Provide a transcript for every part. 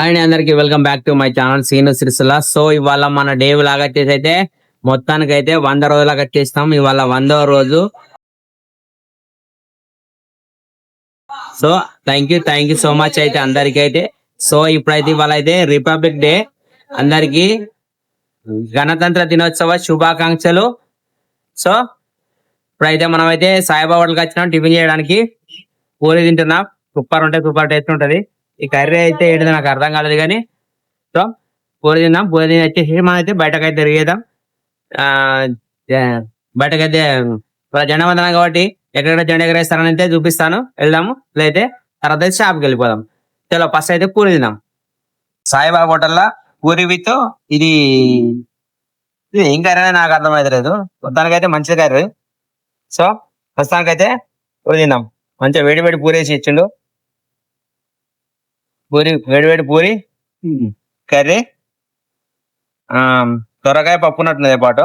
And అందరికి welcome back to my channel Seenu Sircilla. So ఇవాళ మన డే లాగా వచ్చేసి అయితే మొత్తానికి అయితే 100 రోజులాగా వచ్చేస్తాం. ఇవాళ 100వ రోజు. So thank you so much అయితే అందరికి అయితే. సో ఇప్పుడైతే ఇవాళ అయితే రిపబ్లిక్ డే, అందరికి గణతంత్ర దినోత్సవ శుభాకాంక్షలు. సో ఇప్పుడైతే మనం అయితే సాయిబాబాకి వచ్చినాం టిఫిన్ చేయడానికి. పూరి తింటున్నాం. సూపర్ టేస్ట్ ఉంటది. ఈ కర్రీ అయితే ఏంటిది నాకు అర్థం కాలేదు కానీ, సో పూరి తిందాం. పూరి తిని వచ్చేసి మనం అయితే బయటకైతే తిరిగేద్దాం. బయటకైతే జెండా వందనం కాబట్టి ఎక్కడెక్కడ జెండా ఎగరేస్తారని అయితే చూపిస్తాను, వెళ్దాము. లేదైతే తర్వాత అయితే షాప్కి వెళ్ళిపోదాం. చలో ఫస్ట్ అయితే పూరి తిందాం. సాయిబాబా హోటల్లో పూరి విత్ ఇది ఏం కర్రీ అని నాకు అర్థమైతలేదు. మొత్తానికైతే మంచిది కర్రీ. సో ప్రస్తుతానికైతే పూరి తిందాం. మంచిగా వేడి పూరి వేసి ఇచ్చిండు. వేడి పూరి, కర్రీ, సొరకాయ పప్పు ఉన్నట్టున్నది పాటు.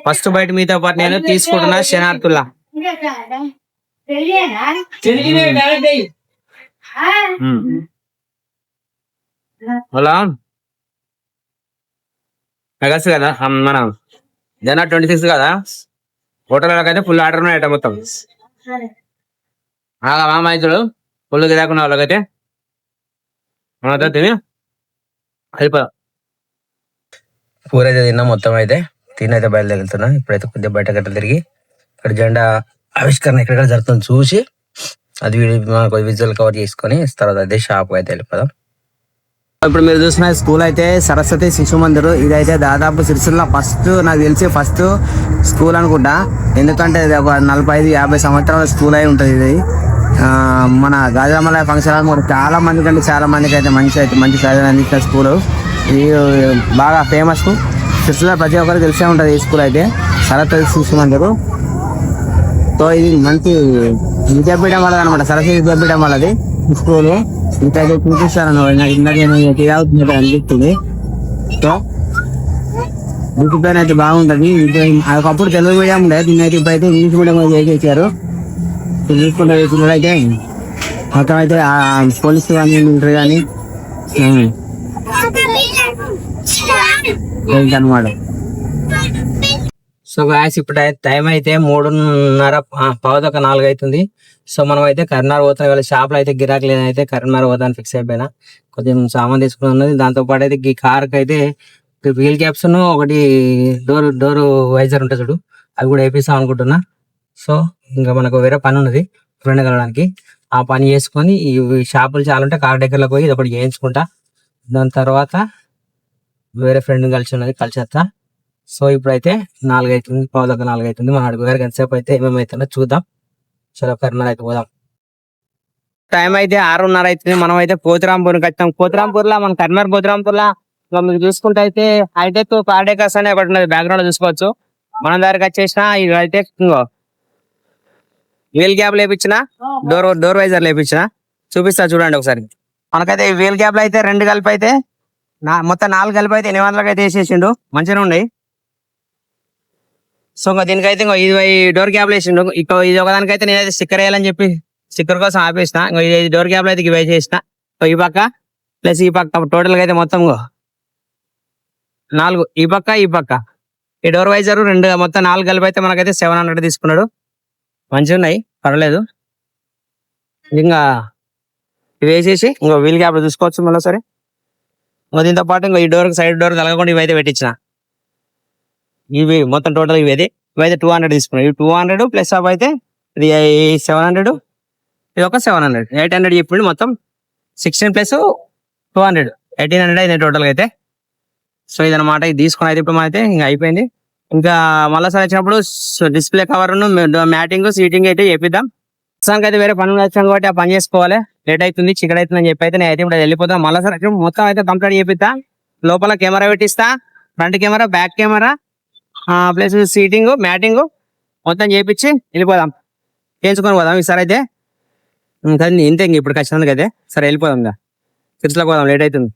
ఫస్ట్ బయట మీతో పాటు నేను తీసుకుంటున్నా శనార్థుల్లా. అలా ఆగస్ట్ కదా, మన జనవరి 26 కదా. హోటల్లోకి అయితే ఫుల్ ఆర్డర్ ఉన్నాయట మొత్తం. మామైతుడు ఫుల్ గిరాకున్న వాళ్ళకైతే తిని అయిపోయాం. పూర అయితే తిన్నా మొత్తం అయితే తినైతే బయలుదేరుతున్నా. ఇప్పుడైతే కొద్దిగా బయట గట్ట తిరిగి ఇక్కడ జెండా ఆవిష్కరణ ఎక్కడ జరుగుతుంది చూసి అది విజువల్ కవర్ చేసుకొని తర్వాత అదే షాప్ అయితే వెళ్ళిపోదాం. ఇప్పుడు మీరు చూసిన స్కూల్ అయితే సరస్వతి శిశు మందిర్. ఇదైతే దాదాపు సిరిసిల్ల నాకు తెలిసి ఫస్ట్ స్కూల్ అనుకుంటా. ఎందుకంటే ఇది ఒక 45-50 సంవత్సరాల స్కూల్ అయి ఉంటుంది. ఇది మన గాజామలయ ఫంక్షన్ కూడా చాలా మందికి అయితే మంచి చదువు అందించిన స్కూల్. ఇది బాగా ఫేమస్. సిరిసిల్ల ప్రతి ఒక్కరికి తెలిసే ఉంటుంది ఈ స్కూల్ అయితే, సరస్వతి శిశు మందిర్. సో ఇది మంచి విద్యాపీఠం వాళ్ళది అనమాట, సరస్వతి విద్యాపీఠం వాళ్ళది స్కూల్. ఇంకైతే చూపిస్తాను అనిపిస్తుంది. సో డిసిప్లైన్ అయితే బాగుంటుంది. ఒకప్పుడు తెలుగు మీడియం ఉండే, దీన్నైతే ఇప్పుడైతే ఇంగ్లీష్ మీడియం చేసేసారు. చూసుకుంటే పిల్లలు అయితే మొత్తం అయితే పోలీసు కానీ మిలిటరీ కానీ అనమాట. సో గాయస్ ఇప్పుడు టైం అయితే 3:30 పావుదొక 4 అవుతుంది. సో మనం అయితే కరీంనగర్ పోతాం. ఇవాళ షాప్లో అయితే గిరాకీ లేదైతే కరీంనగర్ పోతాను ఫిక్స్ అయిపోయినా. కొంచెం సామాన్ తీసుకుని ఉన్నది. దాంతో పాటు అయితే ఈ కార్కి అయితే వీల్ క్యాప్స్ ఒకటి డోర్ వైజర్ ఉంటుంది చూడు, అవి కూడా వేపిస్తాం అనుకుంటున్నా. సో ఇంకా మనకు వేరే పని ఉన్నది ఫ్రెండ్ కలవడానికి. ఆ పని చేసుకొని ఈ షాపులు చాలా ఉంటే కార్ దగ్గరలోకి పోయి ఇది ఒకటి చేయించుకుంటా. దాని తర్వాత వేరే ఫ్రెండ్ కలిసి ఉన్నది, కలిసి వస్తా. సో ఇప్పుడైతే 4 అవుతుంది, పావుదొక 4 అవుతుంది. మన అడుగు వేరే ఎంతసేపు అయితే ఏమేమైతుందో చూద్దాం. చలో కరీంనగర్ అయితే పోదాం. టైం అయితే 6:30 అవుతుంది. మనం అయితే పోతిరాంపూర్కి వచ్చాం. పోతిరాంపూర్లో మన కరీంనగర్ పోతిరాంపూర్లో మీరు చూసుకుంటే అయితే హైటెక్ కార్డేకర్స్ అనే ఒకటి ఉన్నది, బ్యాక్గ్రౌండ్ లో చూసుకోవచ్చు. మన దగ్గరికి వచ్చేసిన ఇదైతే వీల్ గ్యాప్ లేపించిన, డోర్ వైజర్ లేపించిన, చూపిస్తా చూడండి ఒకసారి. మనకైతే ఈ వీల్ గ్యాప్ లో అయితే 2 కలిపి అయితే మొత్తం 4 కలిపి అయితే 800కి అయితే వేసేసిండు. మంచిగా ఉన్నాయి. సో ఇంకా దీనికైతే ఇది డోర్ గ్యాప్ వేసిండు. ఇది ఒకదానికైతే నేనైతే స్టిక్కర్ వేయాలని చెప్పి స్టిక్కర్ కోసం ఆపేసిన. ఇది డోర్ గ్యాప్ లో అయితే ఇవి వేసేసిన. ఈ పక్క ప్లస్ ఈ పక్క టోటల్ గా అయితే మొత్తం 4, ఈ పక్క ఈ డోర్ వైజర్ 2 మొత్తం 4 కలిపి అయితే మనకైతే 700 తీసుకున్నాడు. మంచిగా ఉన్నాయి, పర్వాలేదు. ఇంకా ఇవి వేసేసి ఇంకో వీల్ గ్యాప్ చూసుకోవచ్చు మళ్ళీ సరే. ఇంకా దీంతో పాటు ఇంకో ఈ డోర్ సైడ్ డోర్ తలగకుండా ఇవి అయితే పెట్టించిన. ఇవి మొత్తం టోటల్ ఇవైతే 200 తీసుకున్నాడు. ఇవి 200 ప్లస్ అప్ అయితే ఇది 700, ఇది ఒక 700, 800 చెప్పిండు. మొత్తం 16 ప్లస్ 200 1800 అయింది టోటల్ అయితే. సో ఇదనమాట. ఇది తీసుకుని అయితే ఇప్పుడు అయితే ఇంకా అయిపోయింది. ఇంకా మళ్ళీ సార్ వచ్చినప్పుడు డిస్ప్లే కవర్ మ్యాటింగ్ సీటింగ్ అయితే చేపిద్దాం. ప్రస్తుతానికి అయితే వేరే పనులు వచ్చాం కాబట్టి ఆ పని చేసుకోవాలి. లేట్ అవుతుంది, చికెన్ అవుతుంది అని చెప్పి అయితే నేను అయితే ఇప్పుడు వెళ్ళిపోతాం. మళ్ళీ సార్ మొత్తం అయితే కంప్లీట్ చేపిస్తా. లోపల కెమెరా పెట్టిస్తా, front camera, back camera plus seating matting మొత్తం చేపించి వెళ్ళిపోదాం. చేయించుకొని పోదాం ఈసారి అయితే. ఇంతే ఇప్పుడు ఖచ్చితంగా అయితే సరే వెళ్ళిపోదాం. ఇంకా సిరిసిల్లకు పోదాం, లేట్ అవుతుంది.